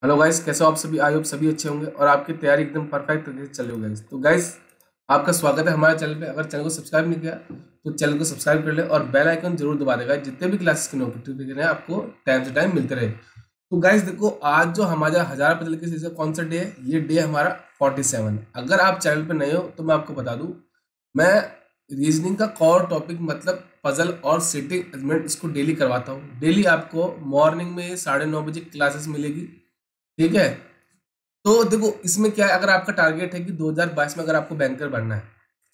Hello guys, कैसे हो आप सभी। आई होप सभी अच्छे होंगे और आपकी तैयारी एकदम परफेक्ट तरीके से चल रही हो गाइस। तो गाइस, आपका स्वागत है हमारे चैनल पे। अगर चैनल को सब्सक्राइब नहीं किया तो चैनल को सब्सक्राइब कर ले और बेल आइकन जरूर दबा देगा, जितने भी क्लासेस के नोटिफिकेशन है आपको टाइम से टाइम मिलते रहे। तो गाइस देखो, आज जो हमारा 1000 पजल के कौन सा डे है, ये डे हमारा 47। अगर आप चैनल पर नए हो तो मैं आपको बता दूं, मैं रीजनिंग का कोर टॉपिक मतलब पजल और सिटिंग अरेंजमेंट इसको डेली करवाता हूँ। डेली आपको मॉर्निंग में 9:30 बजे क्लासेस मिलेगी, ठीक है। तो देखो इसमें क्या है, अगर आपका टारगेट है कि 2022 में अगर आपको बैंकर बनना है,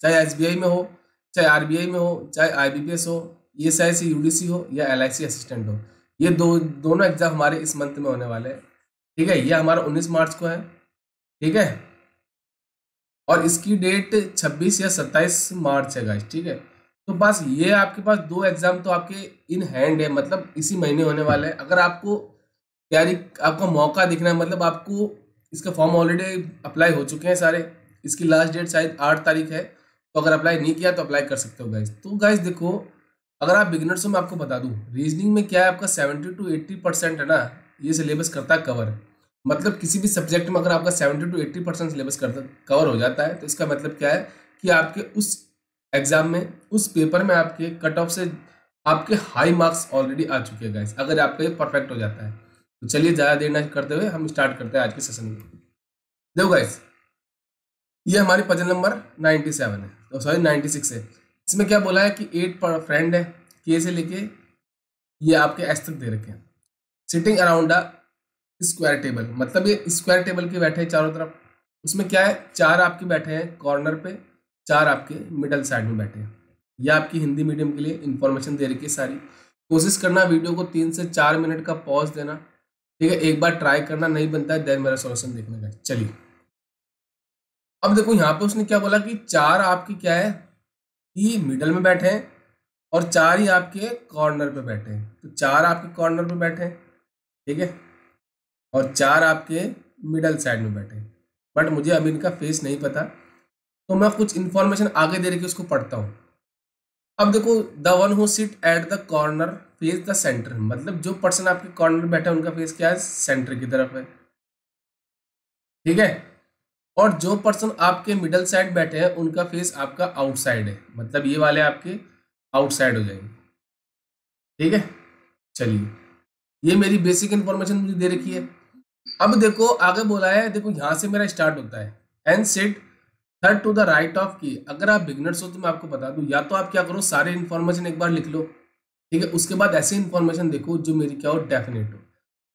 चाहे एसबीआई में हो, चाहे आरबीआई में हो, चाहे आईबीपीएस हो, ईएसआईसी यूडीसी हो या एलआईसी असिस्टेंट हो, ये दोनों एग्जाम हमारे इस मंथ में होने वाले हैं, ठीक है। ये हमारा 19 मार्च को है, ठीक है। और इसकी डेट 26 या 27 मार्च है गाइस, ठीक है। तो बस ये आपके पास दो एग्जाम तो आपके इन हैंड है, मतलब इसी महीने होने वाले हैं। अगर आपको तैयारी, आपका मौका दिखना है, मतलब आपको इसका फॉर्म ऑलरेडी अप्लाई हो चुके हैं सारे। इसकी लास्ट डेट शायद 8 तारीख है, तो अगर अप्लाई नहीं किया तो अप्लाई कर सकते हो गाइस। तो गाइस देखो, अगर आप बिगिनर्स हो, मैं आपको बता दूं, रीजनिंग में क्या है, आपका 70 to 80% है ना, ये सिलेबस करता है कवर। मतलब किसी भी सब्जेक्ट में अगर आपका 70 to 80% सिलेबस कवर हो जाता है, तो इसका मतलब क्या है कि आपके उस एग्जाम में, उस पेपर में आपके कट ऑफ से आपके हाई मार्क्स ऑलरेडी आ चुके हैं गाइस, अगर आपका ये परफेक्ट हो जाता है। तो चलिए ज़्यादा देर ना करते हुए हम स्टार्ट करते हैं आज के सेशन में। देखो गाइस, ये हमारी पजल नंबर 97 है, तो सॉरी 96 है। इसमें क्या बोला है कि 8 फ्रेंड है, के से लेके ये आपके एस तक दे रखे हैं, sitting around a square table. मतलब ये स्क्वायर टेबल के बैठे हैं चारों तरफ। उसमें क्या है, 4 आपके बैठे हैं कॉर्नर पे, 4 आपके मिडल साइड में बैठे हैं। ये आपकी हिंदी मीडियम के लिए इंफॉर्मेशन दे रखी है सारी। कोशिश करना वीडियो को 3 से 4 मिनट का पॉज देना, ठीक है। एक बार ट्राई करना, नहीं बनता है देन मेरा सॉल्यूशन देखने का। चलिए अब देखो, यहाँ पे उसने क्या बोला कि 4 आपकी क्या है कि मिडल में बैठे हैं और 4 ही आपके कॉर्नर पे बैठे हैं। तो 4 आपके कॉर्नर पे बैठे हैं, ठीक है, और 4 आपके मिडल साइड में बैठे हैं। बट मुझे अभी इनका फेस नहीं पता, तो मैं कुछ इंफॉर्मेशन आगे दे रखी उसको पढ़ता हूँ। अब देखो, the one who sit at the corner face the centre, मतलब जो पर्सन आपके कॉर्नर में बैठा है उनका फेस क्या है, सेंटर की तरफ है, ठीक है। और जो पर्सन आपके मिडल साइड बैठे हैं उनका फेस आपका आउटसाइड है, मतलब ये वाले आपके आउटसाइड हो जाएंगे, ठीक है। चलिए, ये मेरी बेसिक इंफॉर्मेशन मुझे दे रखी है। अब देखो आगे बोला है, देखो यहां से मेरा स्टार्ट होता है, and sit third to the right of की। अगर आप बिगनर्स हो तो मैं आपको बता दूं, या तो आप क्या करो, सारे इन्फॉर्मेशन एक बार लिख लो, ठीक है। उसके बाद ऐसी इन्फॉर्मेशन देखो जो मेरी क्या हो, डेफिनेट हो।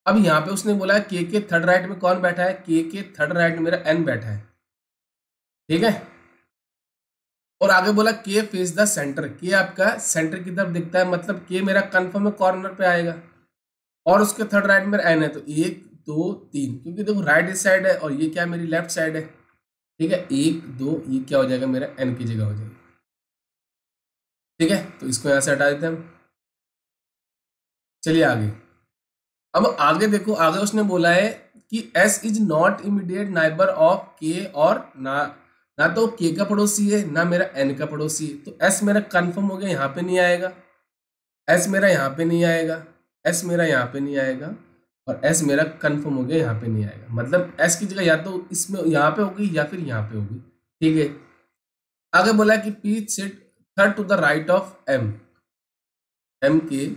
अब यहाँ पे उसने बोला है के थर्ड राइट में कौन बैठा है, के थर्ड राइट में मेरा एन बैठा है, ठीक है। और आगे बोला के फेस द सेंटर, के आपका सेंटर की तरफ दिखता है, मतलब के मेरा कंफर्म है कॉर्नर पे आएगा। और उसके थर्ड राइट में एन है, तो 1 2 3, क्योंकि देखो राइट इस साइड है और ये क्या है, मेरी लेफ्ट साइड है, ठीक है। 1 2, ये क्या हो जाएगा, मेरा एन की जगह हो जाएगा, ठीक है। तो इसको यहाँ से हटा देते हैं हम। चलिए आगे। अब आगे देखो, आगे उसने बोला है कि S is not immediate neighbour of के, और ना ना तो के का पड़ोसी है ना मेरा एन का पड़ोसी है। तो एस मेरा कंफर्म हो गया, यहाँ पे नहीं आएगा। एस मेरा यहाँ पे नहीं आएगा, एस मेरा यहाँ पे नहीं आएगा, और एस मेरा कंफर्म हो गया, यहाँ पे नहीं आएगा। मतलब एस की जगह या तो इसमें यहाँ पे होगी या फिर यहाँ पे होगी, ठीक है। आगे बोला कि P sit third to the right of M, M के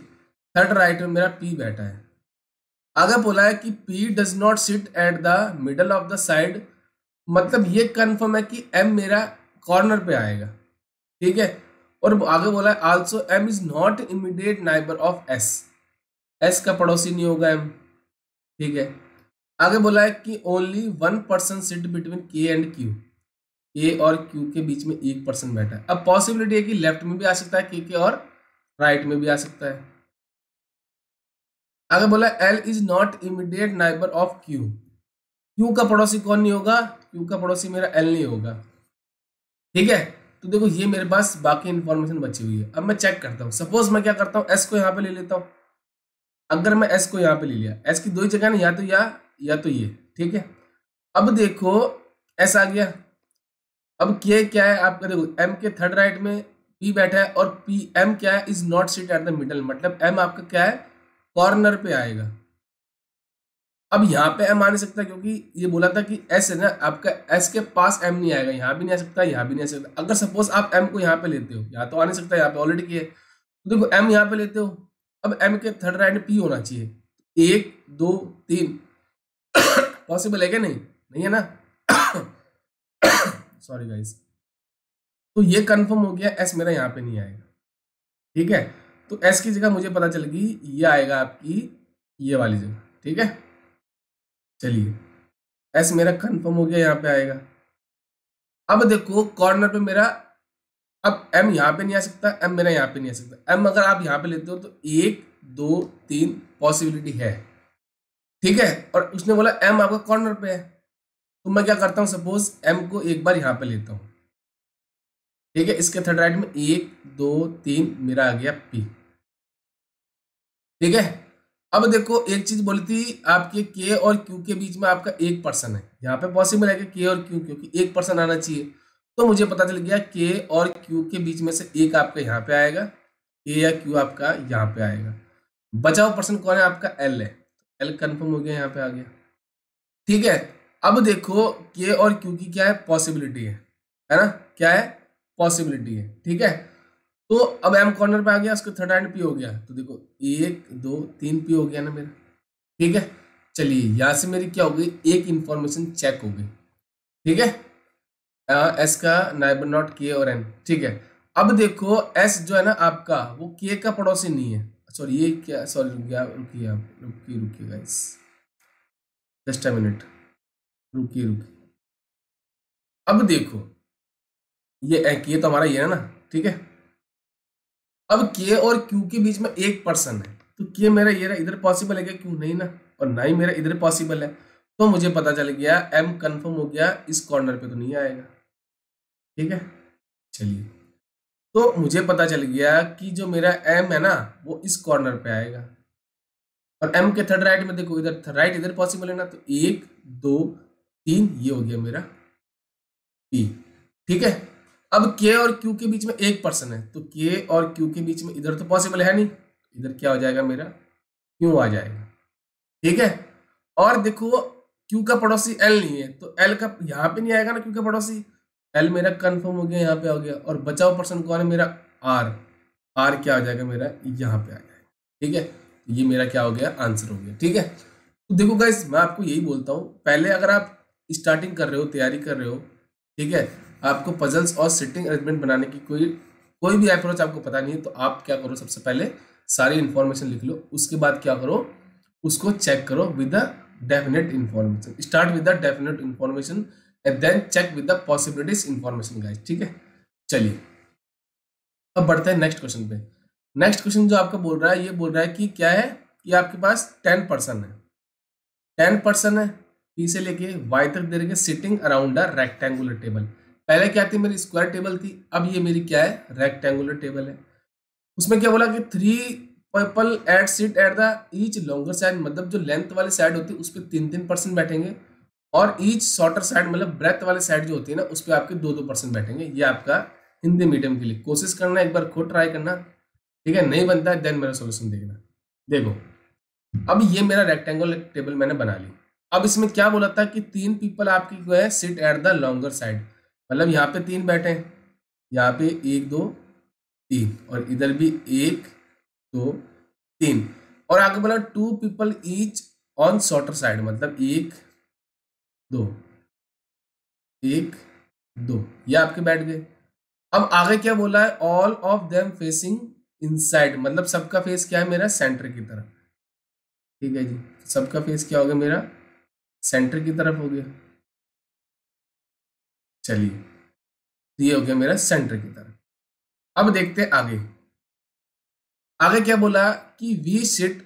थर्ड राइट में मेरा पी बैठा है। आगे बोला है कि P does not sit at the middle of the side, मतलब ये कंफर्म है कि एम मेरा कॉर्नर पे आएगा, ठीक है। और आगे बोला है also M is not immediate neighbour of S, S का पड़ोसी नहीं होगा एम, ठीक है। आगे बोला है कि only one person sit between के एंड क्यू, ए और क्यू के बीच में एक पर्सन बैठा है। अब पॉसिबिलिटी है कि लेफ्ट में भी आ सकता है के और राइट में भी आ सकता है। आगे बोला L is not immediate neighbour of Q, Q का पड़ोसी कौन नहीं होगा, क्यू का पड़ोसी मेरा एल नहीं होगा, ठीक है। तो देखो ये मेरे पास बाकी इंफॉर्मेशन बची हुई है। अब मैं चेक करता हूँ, सपोज मैं क्या करता हूँ, एस को यहाँ पे ले लेता हूँ। अगर मैं एस को यहाँ पे ले लिया, एस की दो ही जगह ना, या तो ये, ठीक है। अब देखो एस आ गया। अब के क्या है आपका, देखो एम के थर्ड राइट में पी बैठा है, और पी एम क्या है, is not sit at the middle, मतलब एम आपका क्या है, कॉर्नर पे आएगा। अब यहाँ पे m आ नहीं सकता क्योंकि ये बोला था कि s है ना आपका, s के पास m नहीं आएगा, यहाँ भी नहीं आ सकता, यहाँ भी नहीं आ सकता। अगर सपोज आप m को यहाँ पे लेते हो, यहाँ तो आ नहीं सकता, यहाँ पे ऑलरेडी किया है, तो देखो m यहाँ पे लेते हो, अब m के थर्ड राइट में p होना चाहिए, 1 2 3 पॉसिबल है क्या? नहीं, नहीं है ना सॉरी गाइस। तो ये कंफर्म हो गया, s मेरा यहाँ पे नहीं आएगा, ठीक है। तो s की जगह मुझे पता चल गई ये आएगा आपकी ये वाली जगह, ठीक है। चलिए s मेरा कंफर्म हो गया, यहाँ पे आएगा। अब देखो कॉर्नर पे मेरा, अब m यहाँ पे नहीं आ सकता, m मेरा यहाँ पे नहीं आ सकता। m अगर आप यहाँ पे लेते हो तो 1 2 3 पॉसिबिलिटी है, ठीक है। और उसने बोला m आपका कॉर्नर पे है, तो मैं क्या करता हूँ, सपोज m को एक बार यहाँ पे लेता हूँ, ठीक है। इसके थर्ड राइट में 1 2 3 मेरा आ गया p, ठीक है। अब देखो एक चीज बोली थी आपके k और q के बीच में आपका 1% है, यहाँ पे पॉसिबल है कि k और q, क्योंकि 1% आना चाहिए। तो मुझे पता चल गया k और q के बीच में से एक आपका यहाँ पे आएगा, k या q आपका यहाँ पे आएगा। बचा हुआ पर्सन कौन है? आपका l है, l कंफर्म हो गया, यहाँ पे आ गया, ठीक है। अब देखो k और q की क्या है? पॉसिबिलिटी है ना, क्या है? पॉसिबिलिटी है, ठीक है। तो अब m कॉर्नर पे आ गया, उसके थर्ड हैंड p हो गया, तो देखो 1 2 3 p हो गया ना मेरा, ठीक है। चलिए यहां से मेरी क्या हो गई, एक इंफॉर्मेशन चेक हो गई, ठीक है। s का नाइबर नॉट k और n, ठीक है। अब देखो s जो है ना आपका, वो k का पड़ोसी नहीं है, सॉरी ये क्या, सॉरी रुकिए आप, रुकिए गाइस, जस्ट अ मिनट, रुकिए। अब देखो ये तो हमारा ये है ना, ठीक है। अब k और q के बीच में 1% है, तो k मेरा ये रहा, इधर पॉसिबल है क्या? क्यों नहीं ना, और ना ही मेरा इधर पॉसिबल है। तो मुझे पता चल गया m कंफर्म हो गया, इस कॉर्नर पे तो नहीं आएगा, ठीक है। चलिए तो मुझे पता चल गया कि जो मेरा m है ना वो इस कॉर्नर पे आएगा, और m के थर्ड राइट में देखो, इधर राइट इधर पॉसिबल है ना, तो 1 2 3 ये हो गया मेरा p, ठीक है। अब k और q के बीच में 1% है, तो k और q के बीच में इधर तो पॉसिबल है नहीं, इधर क्या हो जाएगा मेरा, q आ जाएगा, ठीक है। और देखो q का पड़ोसी l नहीं है, तो l का यहाँ पे नहीं आएगा ना, q का पड़ोसी, l मेरा कंफर्म हो गया, यहाँ पे आ गया। और बचा हुआ पर्सन कौन है मेरा? r, r क्या हो जाएगा मेरा, यहाँ पे आ जाएगा, ठीक है। ये मेरा क्या हो गया, आंसर हो गया, ठीक है। तो देखो गाइस मैं आपको यही बोलता हूँ, पहले अगर आप स्टार्टिंग कर रहे हो, तैयारी कर रहे हो, ठीक है, आपको पजल्स और सिटिंग अरेंजमेंट बनाने की कोई भी अप्रोच आपको पता नहीं है, तो आप क्या करो, सबसे पहले सारी इंफॉर्मेशन लिख लो, उसके बाद क्या करो, उसको चेक करो with the definite information, start with the definite information and then check with the possibilities information guys, ठीक है। चलिए अब बढ़ते हैं नेक्स्ट क्वेश्चन पे। नेक्स्ट क्वेश्चन जो आपका बोल रहा है, ये बोल रहा है कि क्या है, कि आपके पास 10% है, 10% है, पी से लेके वाई तक दे रखे, sitting around a rectangular table. पहले क्या थी, मेरी स्क्वायर टेबल थी, अब ये मेरी क्या है, रेक्टेंगुलर टेबल है। उसमें क्या बोला कि 3 people at seat at the each longer side, मतलब जो लेंथ वाली साइड होती है उस पर 3-3% बैठेंगे, और ईच शॉर्टर साइड मतलब ब्रेथ वाली साइड जो होती है ना, उस पर आपके 2-2% बैठेंगे। ये आपका हिंदी मीडियम के लिए, कोशिश करना, एक बार खुद ट्राई करना, ठीक है। नहीं बनता है देन मेरा सोल्यूशन देखना। देखो अब ये मेरा रेक्टेंगुलर टेबल मैंने बना ली। अब इसमें क्या बोला था कि 3 पीपल आपकी जो है seat at the longer side, मतलब यहाँ पे 3 बैठे हैं, यहाँ पे 1 2 3, और इधर भी 1 2 3, और आगे बोला 2 people each on shorter side, मतलब 1 2 1 2, ये आपके बैठ गए। अब आगे क्या बोला है, all of them facing inside, मतलब सबका फेस क्या है मेरा, सेंटर की तरफ, ठीक है जी। सबका फेस क्या हो गया मेरा, सेंटर की तरफ हो गया। चलिए तो ये हो गया मेरा सेंटर की तरफ। अब देखते हैं आगे, आगे क्या बोला कि we sit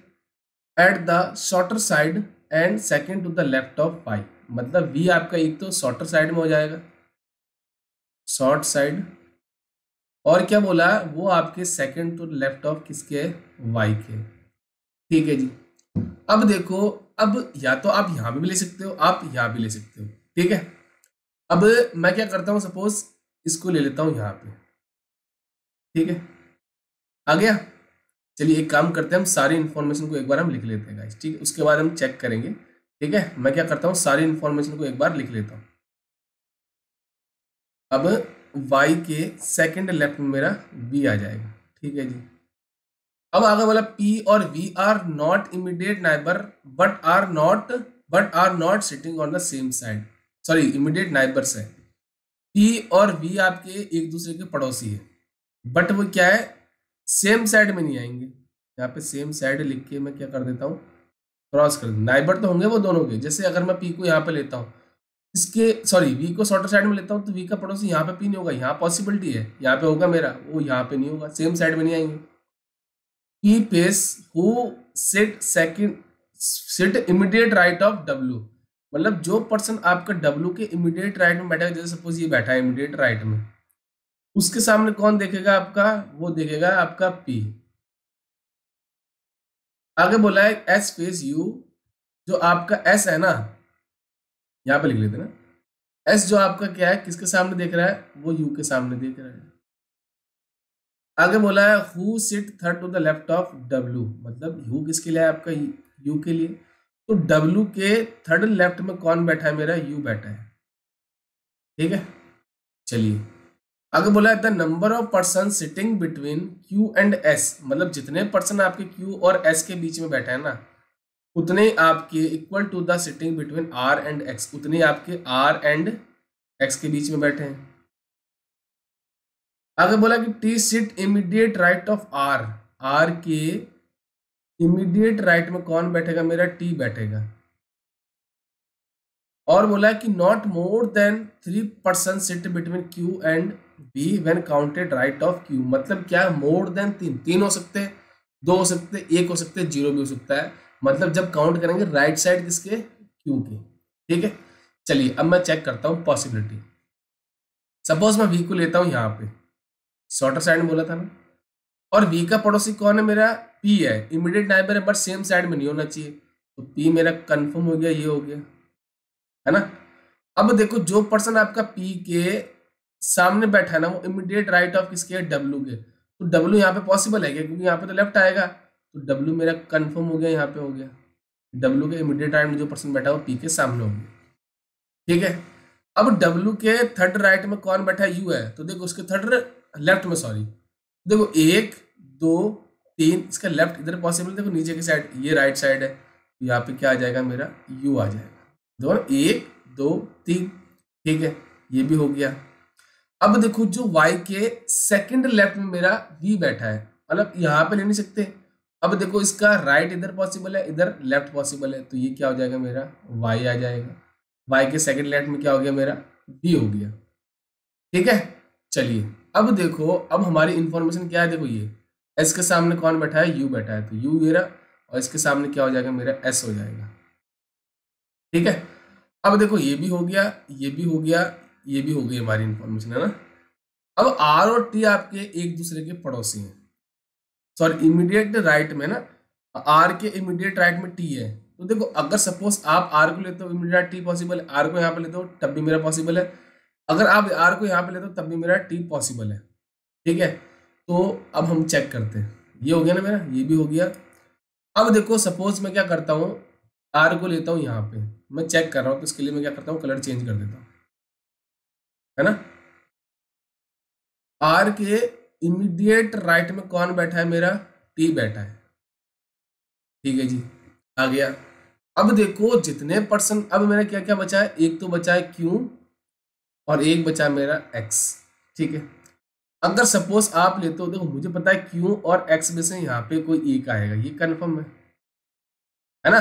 at the shorter side and second to the left of Pi, मतलब वी आपका एक तो शॉर्टर साइड में हो जाएगा, शॉर्ट साइड, और क्या बोला, वो आपके सेकंड टू लेफ्ट ऑफ किसके, वाई के, ठीक है जी। अब देखो, अब या तो आप यहां भी ले सकते हो, आप यहां भी ले सकते हो, ठीक है। अब मैं क्या करता हूं, सपोज इसको ले लेता हूं यहाँ पे, ठीक है, आ गया। चलिए एक काम करते हैं, हम सारी इन्फॉर्मेशन को एक बार हम लिख लेते हैं गाइस, ठीक है, उसके बाद हम चेक करेंगे ठीक है, मैं क्या करता हूँ सारी इंफॉर्मेशन को एक बार लिख लेता हूँ। अब y के सेकंड लेफ्ट में मेरा b आ जाएगा। ठीक है जी। अब आगे बोला p और v are not immediate neighbour but are not sitting on the same side. Sorry, immediate neighbours है। p और v आपके एक दूसरे के पड़ोसी है, बट वो क्या है, सेम साइड में नहीं आएंगे। यहाँ पे सेम साइड लिख के मैं क्या कर देता हूँ, क्रॉस कर दूँ। नाइबर तो होंगे वो दोनों के। जैसे अगर मैं p को यहाँ पे लेता हूँ, इसके सॉरी v को शॉर्टर साइड में लेता हूँ, तो v का पड़ोसी यहाँ पे p नहीं होगा। यहाँ पॉसिबिलिटी है, यहाँ पे होगा मेरा, वो यहाँ पे नहीं होगा, सेम साइड में नहीं आएंगे। p पेस who sit immediate right of w, मतलब जो पर्सन आपका w के इमीडिएट राइट में बैठा है, जैसे सपोज ये बैठा है इमीडिएट राइट में, उसके सामने कौन देखेगा आपका, वो देखेगा आपका p। आगे बोला है s फेस u, जो आपका s है ना, यहाँ पे लिख लेते ना, s जो आपका क्या है, किसके सामने देख रहा है, वो u के सामने देख रहा है। आगे बोला है who sit third to the left of w, मतलब u किसके लिए है आपका, u के लिए। तो w के थर्ड लेफ्ट में कौन बैठा है, मेरा u बैठा है। ठीक है, चलिए आगे बोला है the number of person sitting between q and s, मतलब जितने पर्सन आपके q और s के बीच में बैठे हैं ना, उतने आपके equal to the sitting between r and x, उतने आपके r एंड x के बीच में बैठे हैं। आगे बोला कि t sit immediate right of r, r के इमीडिएट राइट में कौन बैठेगा, मेरा t बैठेगा। और बोला कि not more than 3 person sit between q and b when counted right of q, मतलब क्या, मोर देन 3 हो सकते हैं, 2 हो सकते हैं, 1 हो सकते हैं, 0 भी हो सकता है, मतलब जब काउंट करेंगे राइट साइड किसके, q के। ठीक है, चलिए अब मैं चेक करता हूं पॉसिबिलिटी। सपोज मैं v को लेता हूं यहाँ पे, शॉर्टर साइड में बोला था ना, और v का पड़ोसी कौन है, मेरा p है, इमीडिएट नाइबर है, बट सेम साइड में नहीं होना चाहिए, तो p मेरा कंफर्म हो गया, ये हो गया, है ना। अब देखो जो पर्सन आपका p के सामने बैठा है ना, वो इमीडिएट राइट ऑफ किसके है, w के, तो w यहाँ पे पॉसिबल है क्या, क्योंकि यहाँ पे तो लेफ्ट आएगा, तो w मेरा कंफर्म हो गया, यहाँ पे हो गया, w के इमीडिएट राइट में जो पर्सन बैठा है वो p के सामने हो गया। ठीक है, अब w के थर्ड राइट में कौन बैठा है, u है, तो देखो उसके थर्ड लेफ्ट में, सॉरी, देखो 1 2 3, इसका लेफ्ट इधर पॉसिबल, देखो नीचे की साइड ये राइट साइड है, यहाँ पे क्या आ जाएगा, मेरा u आ जाएगा। दोनों 1 2 3, ठीक है, ये भी हो गया। अब देखो जो y के सेकंड लेफ्ट में मेरा v बैठा है, मतलब यहाँ पे ले नहीं सकते। अब देखो इसका राइट इधर पॉसिबल है, इधर लेफ्ट पॉसिबल है, तो ये क्या हो जाएगा, मेरा y आ जाएगा। y के सेकंड लेफ्ट में क्या हो गया, मेरा v हो गया। ठीक है, चलिए अब देखो, अब हमारी इंफॉर्मेशन क्या है, देखो ये s के सामने कौन बैठा है, u बैठा है, तो u मेरा, और इसके सामने क्या हो जाएगा, मेरा s हो जाएगा। ठीक है, अब देखो ये भी हो गया, ये भी हो गया, ये भी हो गई हमारी इंफॉर्मेशन, है ना। अब r और t आपके एक दूसरे के पड़ोसी हैं, सॉरी इमीडिएट राइट में ना, r के इमीडिएट राइट में t है, तो देखो अगर सपोज आप r को लेते हो इमीडिएट t पॉसिबल है, r को यहाँ पे लेते हो तब भी मेरा पॉसिबल है, अगर आप r को यहाँ पे लेते हो तब भी मेरा t पॉसिबल है। ठीक है, तो अब हम चेक करते हैं, ये हो गया ना मेरा, ये भी हो गया। अब देखो सपोज मैं क्या करता हूँ, r को लेता हूँ यहाँ पे, मैं चेक कर रहा हूँ, तो इसके लिए मैं क्या करता हूँ, कलर चेंज कर देता हूँ, है ना। r के इमीडिएट राइट में कौन बैठा है, मेरा t बैठा है। ठीक है जी, आ गया। अब देखो जितने पर्सन, अब मेरा क्या क्या बचा है, एक तो बचा है q और एक बचा है मेरा x। ठीक है, अगर सपोज आप लेते हो, देखो मुझे पता है q और x में से यहाँ पे कोई एक आएगा, ये कंफर्म है ना।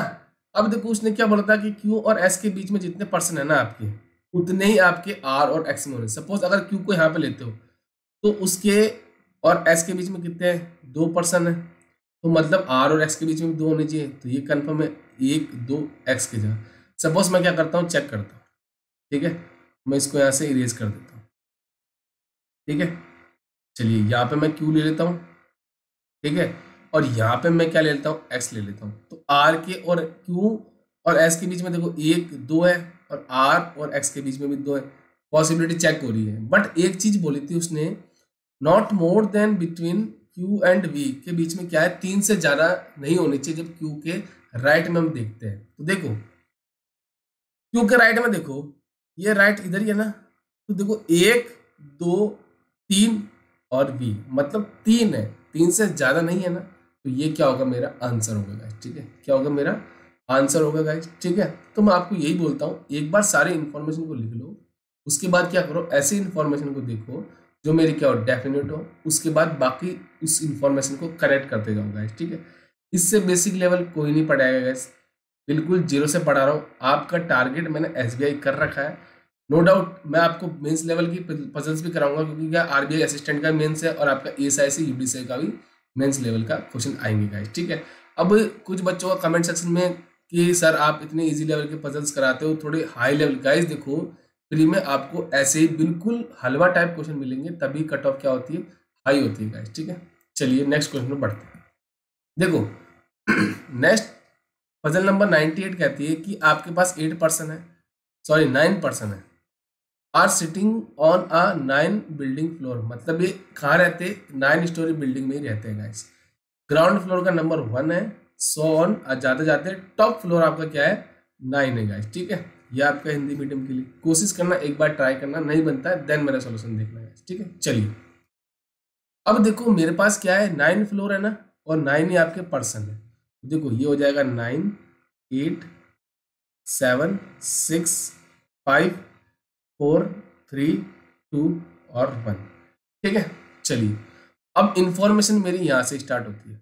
अब देखो उसने क्या बोला था कि q और s के बीच में जितने पर्सन है ना आपके, उतने ही आपके r और x में होने। सपोज अगर q को यहाँ पे लेते हो, तो उसके और s के बीच में कितने हैं, 2 पर्सन है, तो मतलब r और x के बीच में भी 2 होने चाहिए, तो ये कंफर्म है, 1 2 x की जगह। सपोज मैं क्या करता हूँ, चेक करता हूँ। ठीक है, मैं इसको यहाँ से इरेज कर देता हूँ। ठीक है, चलिए यहाँ पे मैं q ले लेता हूँ। ठीक है, और यहाँ पे मैं क्या ले लेता हूँ, x ले लेता हूँ। तो r के और q और s के बीच में देखो 1 2 है, और r और x के बीच में भी 2 है, पॉसिबिलिटी चेक हो रही है। बट एक चीज बोली थी उसने, not more then between q and v के बीच में क्या है, 3 से ज्यादा नहीं होनी चाहिए जब q के राइट में हम देखते हैं। तो देखो क्योंकि राइट में देखो, ये राइट इधर ही है ना, तो देखो 1 2 3 और बी, मतलब 3 है, 3 से ज्यादा नहीं है ना, तो ये क्या होगा, मेरा आंसर होगा गाइस। ठीक है, क्या होगा, मेरा आंसर होगा गाइस। ठीक है, तो मैं आपको यही बोलता हूँ, एक बार सारे इन्फॉर्मेशन को लिख लो, उसके बाद क्या करो, ऐसे इन्फॉर्मेशन को देखो जो मेरी क्या हो, डेफिनेट हो, उसके बाद बाकी उस इन्फॉर्मेशन को कनेक्ट करते जाओ गाइस। ठीक है, इससे बेसिक लेवल कोई नहीं पढ़ाएगा गाइस, बिल्कुल जीरो से पढ़ा रहा हूँ। आपका टारगेट मैंने एसबीआई कर रखा है, नो डाउट। मैं आपको मेंस लेवल की पजल्स भी कराऊंगा, क्योंकि क्या आरबीआई असिस्टेंट का मेंस है और आपका एएसआई से यूडीसीआई का भी मेंस लेवल का क्वेश्चन आएंगे गाइस। ठीक है, अब कुछ बच्चों का कमेंट सेक्शन में कि सर आप इतने इजी लेवल के पजल्स कराते हो, थोड़े हाई लेवल। गाइस देखो, फ्री में आपको ऐसे ही बिल्कुल हलवा टाइप क्वेश्चन मिलेंगे, तभी कट ऑफ क्या होती है, हाई होती है गाइस। ठीक है, चलिए नेक्स्ट क्वेश्चन में बढ़ते हैं। देखो नेक्स्ट पजल नंबर 98 कहती है कि आपके पास 8 पर्सन है, सॉरी 9 पर्सन है, are sitting on a 9 building floor, मतलब ये कहाँ रहते, 9 स्टोरी बिल्डिंग में ही रहते हैं गाइस। ग्राउंड फ्लोर का नंबर 1 है, सो ऑन जाते जाते टॉप फ्लोर आपका क्या है, 9 है गाइस। ठीक है, ये आपका हिंदी मीडियम के लिए कोशिश करना, एक बार ट्राई करना, नहीं बनता है देन मेरा सोल्यूशन देखना है। ठीक है, चलिए अब देखो मेरे पास क्या है, 9 फ्लोर है ना, और 9 ही आपके पर्सन है। देखो ये हो जाएगा 9 8 7 6 5 4 3 2 और 1। ठीक है, चलिए अब इंफॉर्मेशन मेरी यहां से स्टार्ट होती है।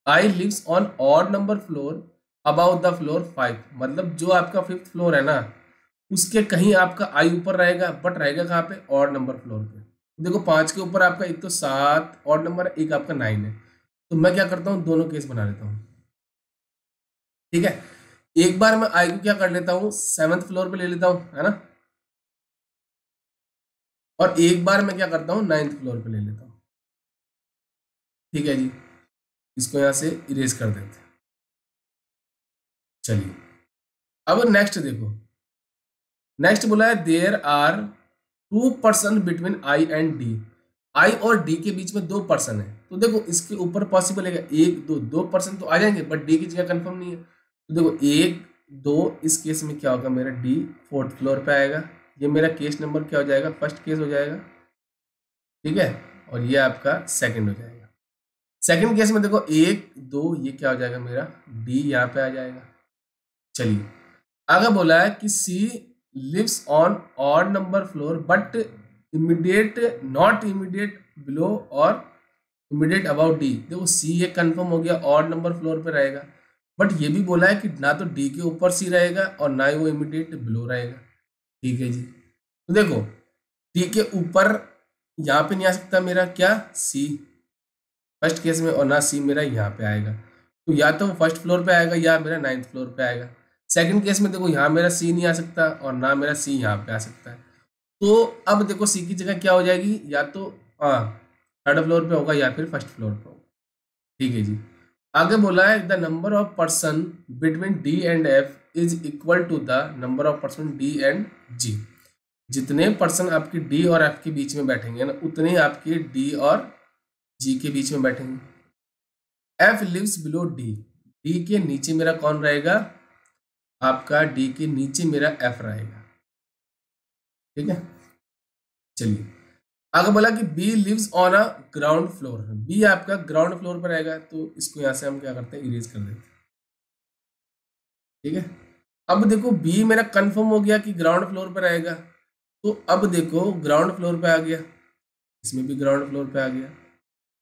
I lives on odd number floor about the floor 5, मतलब जो आपका 5th फ्लोर है ना, उसके कहीं आपका आई ऊपर रहेगा, बट रहेगा कहाँ पे, ऑड नंबर फ्लोर पे। देखो 5 के ऊपर आपका एक तो 7 ऑड नंबर है, एक आपका 9 है, तो मैं क्या करता हूँ, दोनों केस बना लेता हूँ। ठीक है, एक बार मैं आई को क्या कर लेता हूँ, 7th फ्लोर पे ले लेता हूँ, है ना, और एक बार मैं क्या करता हूँ, 9th फ्लोर पे ले लेता हूँ। ठीक है जी, इसको यहां से इरेज कर देते हैं। चलिए अब नेक्स्ट देखो, नेक्स्ट बोला है there are 2 person between I and D, I और डी के बीच में 2 पर्सन है, तो देखो इसके ऊपर पॉसिबल है, 1 2 2 पर्सन तो आ जाएंगे, बट डी की जगह कंफर्म नहीं है, तो देखो 1 2, इस केस में क्या होगा, मेरा डी 4th फ्लोर पे आएगा, ये मेरा केस नंबर क्या हो जाएगा, फर्स्ट केस हो जाएगा। ठीक है, और ये आपका सेकंड हो जाएगा। सेकंड केस में देखो 1 2, ये क्या हो जाएगा, मेरा डी यहाँ पे आ जाएगा। चलिए आगे बोला है कि C lives on odd number floor but immediate not immediate below और इमीडिएट अबाउट डी, देखो सी ये कंफर्म हो गया, ऑड नंबर फ्लोर पे रहेगा, बट ये भी बोला है कि ना तो डी के ऊपर सी रहेगा और ना ही वो इमीडिएट बिलो रहेगा। ठीक है जी, तो देखो डी के ऊपर यहाँ पे नहीं आ सकता मेरा क्या, सी फर्स्ट केस में, और ना सी मेरा यहाँ पे आएगा, तो या तो फर्स्ट फ्लोर पे आएगा या मेरा 9th फ्लोर पे आएगा। सेकंड केस में देखो यहाँ मेरा सी नहीं आ सकता और ना मेरा सी यहाँ पे आ सकता है, तो अब देखो सी की जगह क्या हो जाएगी, या तो हाँ 3rd फ्लोर पे होगा या फिर फर्स्ट फ्लोर पे होगा। ठीक है जी, आगे बोला है the number of person between D and F is equal to the number of person D and G, जितने पर्सन आपकी डी और एफ के बीच में बैठेंगे ना, उतने ही आपके डी और जी के बीच में बैठेंगे। F lives below D, D के नीचे मेरा कौन रहेगा, आपका डी के नीचे मेरा एफ रहेगा। ठीक है, चलिए आगे बोला कि B lives on a ground floor, B आपका ग्राउंड फ्लोर पर रहेगा, तो इसको यहां से हम क्या करते हैं, इरेज कर देते हैं। ठीक है, अब देखो बी मेरा कंफर्म हो गया कि ग्राउंड फ्लोर पर रहेगा, तो अब देखो ग्राउंड फ्लोर पे आ गया, इसमें भी ग्राउंड फ्लोर पे आ गया।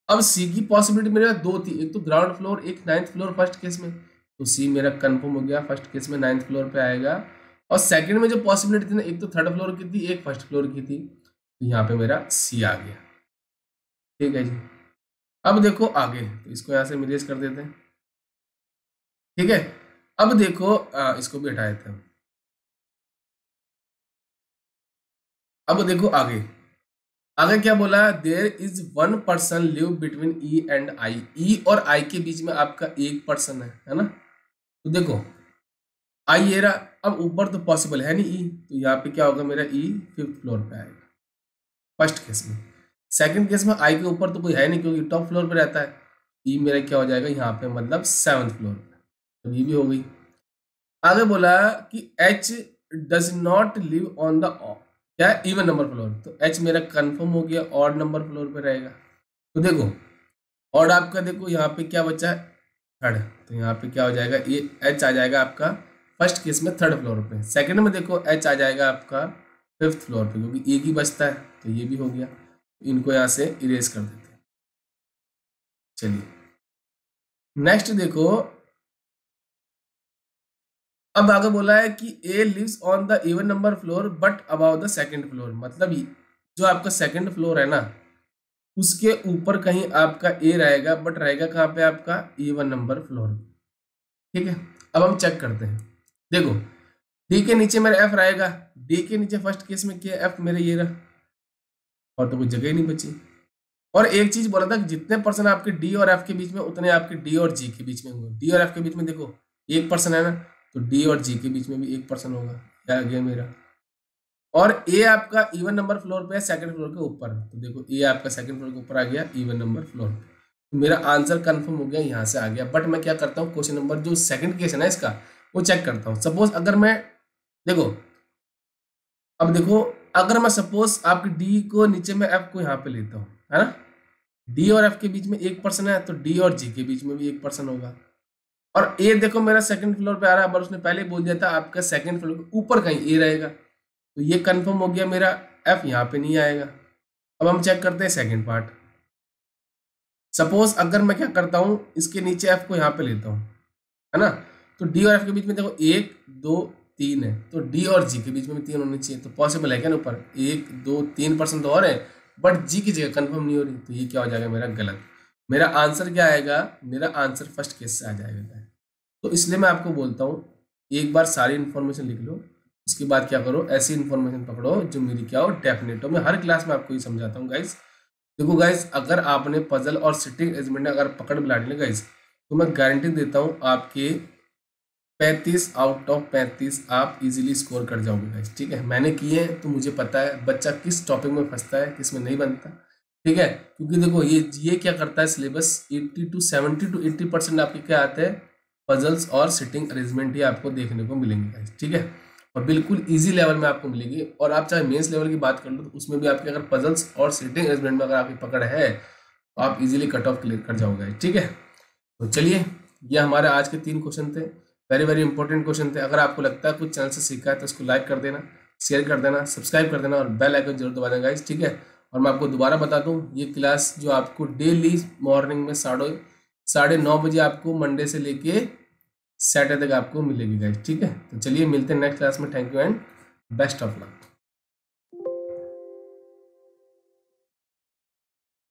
अब सी की पॉसिबिलिटी मेरे पास 2 थी, एक तो ग्राउंड फ्लोर, एक 9th फ्लोर फर्स्ट केस में, तो सी मेरा कंफर्म हो गया, फर्स्ट केस में 9th फ्लोर पे आएगा। और सेकंड में जो पॉसिबिलिटी थी ना, एक तो 3rd फ्लोर की थी, एक फर्स्ट फ्लोर की थी, तो यहाँ पे मेरा सी आ गया। ठीक है जी, अब देखो आगे, तो इसको यहाँ से इरेज कर देते हैं। ठीक है, अब देखो इसको भी हटा देते हैं। अब देखो आगे, आगे क्या बोला, there is 1 person live between E and I, E और आई के बीच में आपका 1 पर्सन है ना, तो देखो आई ये रहा, अब ऊपर तो पॉसिबल है नहीं ई, तो यहाँ पे क्या होगा, मेरा ई 5th फ्लोर पे आएगा फर्स्ट केस में। सेकंड केस में आई के ऊपर तो कोई है नहीं, क्योंकि टॉप फ्लोर पे रहता है, ई मेरा क्या हो जाएगा यहाँ पे, मतलब 7th फ्लोर पे, तो ये भी हो गई। आगे बोला कि H does not live on the क्या इवन नंबर फ्लोर, तो एच मेरा कंफर्म हो गया, ऑड नंबर फ्लोर पे रहेगा। तो देखो ऑड आपका देखो यहाँ पे क्या बचा है, थर्ड, तो यहाँ पे क्या हो जाएगा, ये एच आ जाएगा आपका फर्स्ट केस में थर्ड फ्लोर पे। सेकंड में देखो एच आ जाएगा आपका फिफ्थ फ्लोर पे, क्योंकि एक ही बचता है, तो ये भी हो गया। इनको यहाँ से इरेज कर देते हैं। चलिए नेक्स्ट देखो, अब आगे बोला है कि A lives on the even number floor but about the second floor, मतलब जो आपका सेकंड फ्लोर है ना उसके ऊपर कहीं आपका ए रहेगा, बट रहेगा कहाँ पे आपका इवन नंबर फ्लोर। ठीक है, अब हम चेक करते हैं। देखो डी के नीचे मेरा एफ रहेगा, डी के नीचे फर्स्ट केस में क्या एफ मेरे ये रहा, और तो कोई जगह ही नहीं बची। और एक चीज बोला था कि जितने पर्सन आपके डी और एफ के बीच में उतने आपके डी और जी के बीच में होंगे। डी और एफ के बीच में देखो एक पर्सन है ना, तो डी और जी के बीच में भी एक पर्सन होगा, क्या आ गया मेरा। और ए आपका इवन नंबर फ्लोर पे है सेकंड फ्लोर के ऊपर, तो देखो ए आपका सेकंड फ्लोर के ऊपर आ गया इवन नंबर फ्लोर पे, तो मेरा आंसर कंफर्म हो गया, यहाँ से आ गया। बट मैं क्या करता हूँ, क्वेश्चन नंबर जो सेकंड केस है ना इसका वो चेक करता हूँ। सपोज अगर मैं देखो, अब देखो अगर मैं सपोज आपके डी को नीचे में एफ को यहाँ पे लेता हूँ, है ना, डी और एफ के बीच में एक पर्सन है, तो डी और जी के बीच में भी एक पर्सन होगा। और ए देखो मेरा सेकंड फ्लोर पे आ रहा है, पर उसने पहले बोल दिया था आपका सेकंड फ्लोर के ऊपर कहीं ए रहेगा, तो ये कंफर्म हो गया मेरा, एफ यहाँ पे नहीं आएगा। अब हम चेक करते हैं सेकंड पार्ट। सपोज अगर मैं क्या करता हूँ, इसके नीचे एफ को यहाँ पे लेता हूँ, है ना, तो डी और एफ के बीच में देखो 1 2 3 है, तो डी और जी के बीच में भी 3 होने चाहिए, तो पॉसिबल है क्या ना, ऊपर 1 2 3% तो और है, बट जी की जगह कंफर्म नहीं हो रही, तो ये क्या हो जाएगा मेरा गलत। मेरा आंसर क्या आएगा, मेरा आंसर फर्स्ट केस से आ जाएगा। तो इसलिए मैं आपको बोलता हूँ एक बार सारी इन्फॉर्मेशन लिख लो, उसके बाद क्या करो, ऐसी इन्फॉर्मेशन पकड़ो जो मेरी क्या हो डेफिनेट हो। मैं हर क्लास में आपको ये समझाता हूँ गाइस। देखो गाइस, अगर आपने पजल और सिटिंग अरेंजमेंट अगर पकड़ में लानी गाइस, तो मैं गारंटी देता हूँ आपके 35 आउट ऑफ 35 आप इजीली स्कोर कर जाओगे गाइस। ठीक है, मैंने किए हैं तो मुझे पता है बच्चा किस टॉपिक में फंसता है, किस में नहीं बनता। ठीक है, क्योंकि देखो ये क्या करता है सिलेबस 80 to 80% आपके क्या आते हैं, पजल्स और सिटिंग अरेंजमेंट ही आपको देखने को मिलेंगे गाइस। ठीक है, और बिल्कुल इजी लेवल में आपको मिलेगी। और आप चाहे मेंस लेवल की बात कर लो तो उसमें भी आपके अगर पजल्स और सिटिंग अरेंजमेंट में अगर आपकी पकड़ है तो आप इजीली कट ऑफ क्लियर कर जाओगे। ठीक है, तो चलिए ये हमारे आज के 3 क्वेश्चन थे, वेरी वेरी इंपॉर्टेंट क्वेश्चन थे। अगर आपको लगता है कुछ चैनल से सीखा है तो इसको लाइक कर देना, शेयर कर देना, सब्सक्राइब कर देना और बेल आइकन जरूर दबा देना गाइस। ठीक है, और मैं आपको दोबारा बता दूं ये क्लास जो आपको डेली मॉर्निंग में 9:30 बजे आपको मंडे से लेके सैटरडे तक आपको मिलेगी गाइस। ठीक है, तो चलिए मिलते हैं नेक्स्ट क्लास में। Thank you and best of luck.